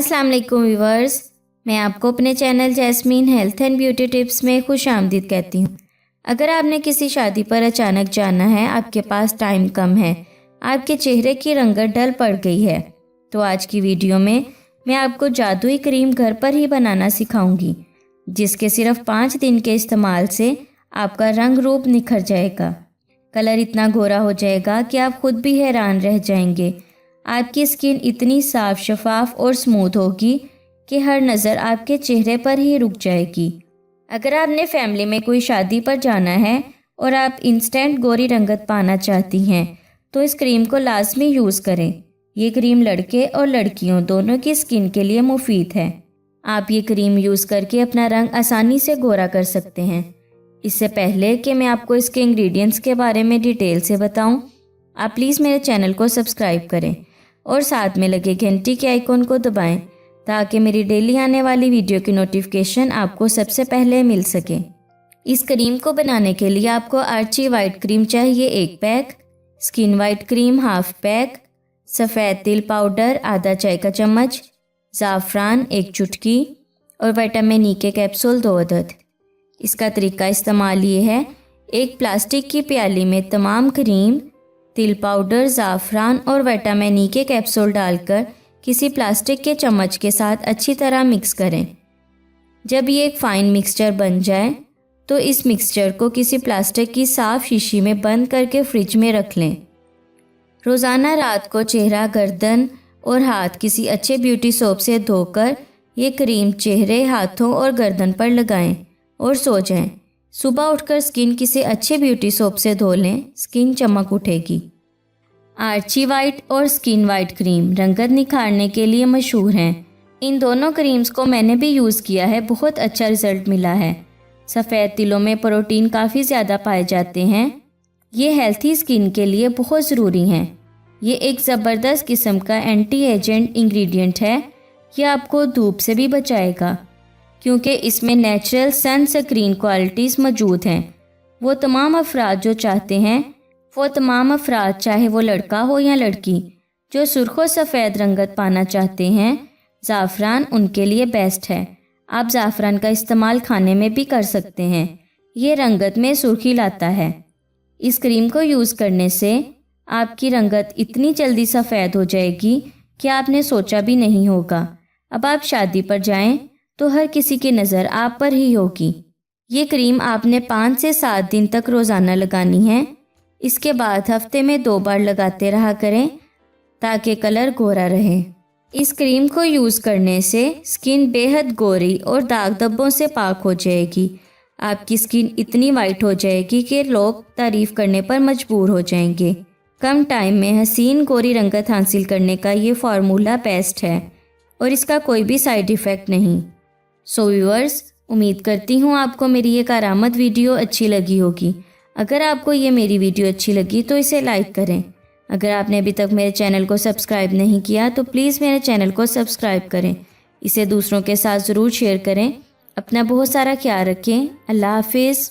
अस्सलाम वालेकुम व्यूवर्स, मैं आपको अपने channel jasmine health and beauty tips में खुश आमदीद कहती हूँ। अगर आपने किसी शादी पर अचानक जाना है, आपके पास टाइम कम है, आपके चेहरे की रंगत डल पड़ गई है, तो आज की वीडियो में मैं आपको जादुई क्रीम घर पर ही बनाना सिखाऊंगी, जिसके सिर्फ 5 दिन के इस्तेमाल से आपका रंग रूप निखर जाएगा। कलर इतना गोरा हो जाएगा कि आप खुद भी हैरान रह जाएंगे। आपकी स्किन इतनी साफ, शफाफ और स्मूथ होगी कि हर नज़र आपके चेहरे पर ही रुक जाएगी। अगर आपने फैमिली में कोई शादी पर जाना है और आप इंस्टेंट गोरी रंगत पाना चाहती हैं, तो इस क्रीम को लाजमी यूज़ करें। ये क्रीम लड़के और लड़कियों दोनों की स्किन के लिए मुफीद है। आप ये क्रीम यूज़ करके अपना रंग आसानी से गोरा कर सकते हैं। इससे पहले कि मैं आपको इसके इंग्रेडिएंट्स के बारे में डिटेल से बताऊं, आप प्लीज़ मेरे चैनल को सब्सक्राइब करें और साथ में लगे घंटी के आइकॉन को दबाएं, ताकि मेरी डेली आने वाली वीडियो की नोटिफिकेशन आपको सबसे पहले मिल सके। इस क्रीम को बनाने के लिए आपको आर्ची वाइट क्रीम चाहिए 1 pack, skin white cream half pack, सफ़ेद तिल पाउडर आधा चाय का चम्मच, ज़ाफ़रान 1 चुटकी और विटामिन ई के कैप्सूल 2 अदद। इसका तरीका इस्तेमाल ये है, एक प्लास्टिक की प्याली में तमाम क्रीम, तिल पाउडर, ज़ाफ़रान और विटामिन ई के कैप्सूल डालकर किसी प्लास्टिक के चम्मच के साथ अच्छी तरह मिक्स करें। जब ये एक फ़ाइन मिक्सचर बन जाए तो इस मिक्सचर को किसी प्लास्टिक की साफ़ शीशी में बंद करके फ्रिज में रख लें। रोज़ाना रात को चेहरा, गर्दन और हाथ किसी अच्छे ब्यूटी सोप से धोकर ये क्रीम चेहरे, हाथों और गर्दन पर लगाएं और सो जाएं। सुबह उठकर स्किन किसी अच्छे ब्यूटी सोप से धो लें, स्किन चमक उठेगी। आर्ची वाइट और स्किन वाइट क्रीम रंगत निखारने के लिए मशहूर हैं। इन दोनों क्रीम्स को मैंने भी यूज़ किया है, बहुत अच्छा रिजल्ट मिला है। सफ़ेद तिलों में प्रोटीन काफ़ी ज़्यादा पाए जाते हैं, ये हेल्थी स्किन के लिए बहुत ज़रूरी हैं। ये एक ज़बरदस्त किस्म का एंटी एजेंट इंग्रेडिएंट है। ये आपको धूप से भी बचाएगा, क्योंकि इसमें नेचुरल सनस्क्रीन क्वालिटीज़ मौजूद हैं। वो तमाम अफराद चाहे वो लड़का हो या लड़की, जो सुर्ख सफ़ेद रंगत पाना चाहते हैं, ज़ाफ़रान उनके लिए बेस्ट है। आप ज़ाफ़रान का इस्तेमाल खाने में भी कर सकते हैं, ये रंगत में सुर्खी लाता है। इस क्रीम को यूज़ करने से आपकी रंगत इतनी जल्दी सफ़ेद हो जाएगी कि आपने सोचा भी नहीं होगा। अब आप शादी पर जाएं तो हर किसी की नज़र आप पर ही होगी। ये क्रीम आपने 5 से 7 दिन तक रोज़ाना लगानी है। इसके बाद हफ्ते में 2 बार लगाते रहा करें, ताकि कलर गोरा रहे। इस क्रीम को यूज़ करने से स्किन बेहद गोरी और दाग धब्बों से पाक हो जाएगी। आपकी स्किन इतनी वाइट हो जाएगी कि लोग तारीफ़ करने पर मजबूर हो जाएंगे। कम टाइम में हसीन गोरी रंगत हासिल करने का ये फार्मूला बेस्ट है और इसका कोई भी साइड इफ़ेक्ट नहीं। सो व्यूअर्स, उम्मीद करती हूँ आपको मेरी ये कारामद वीडियो अच्छी लगी होगी। अगर आपको ये मेरी वीडियो अच्छी लगी तो इसे लाइक करें। अगर आपने अभी तक मेरे चैनल को सब्सक्राइब नहीं किया तो प्लीज़ मेरे चैनल को सब्सक्राइब करें। इसे दूसरों के साथ ज़रूर शेयर करें। अपना बहुत सारा ख्याल रखें। अल्लाह हाफिज़।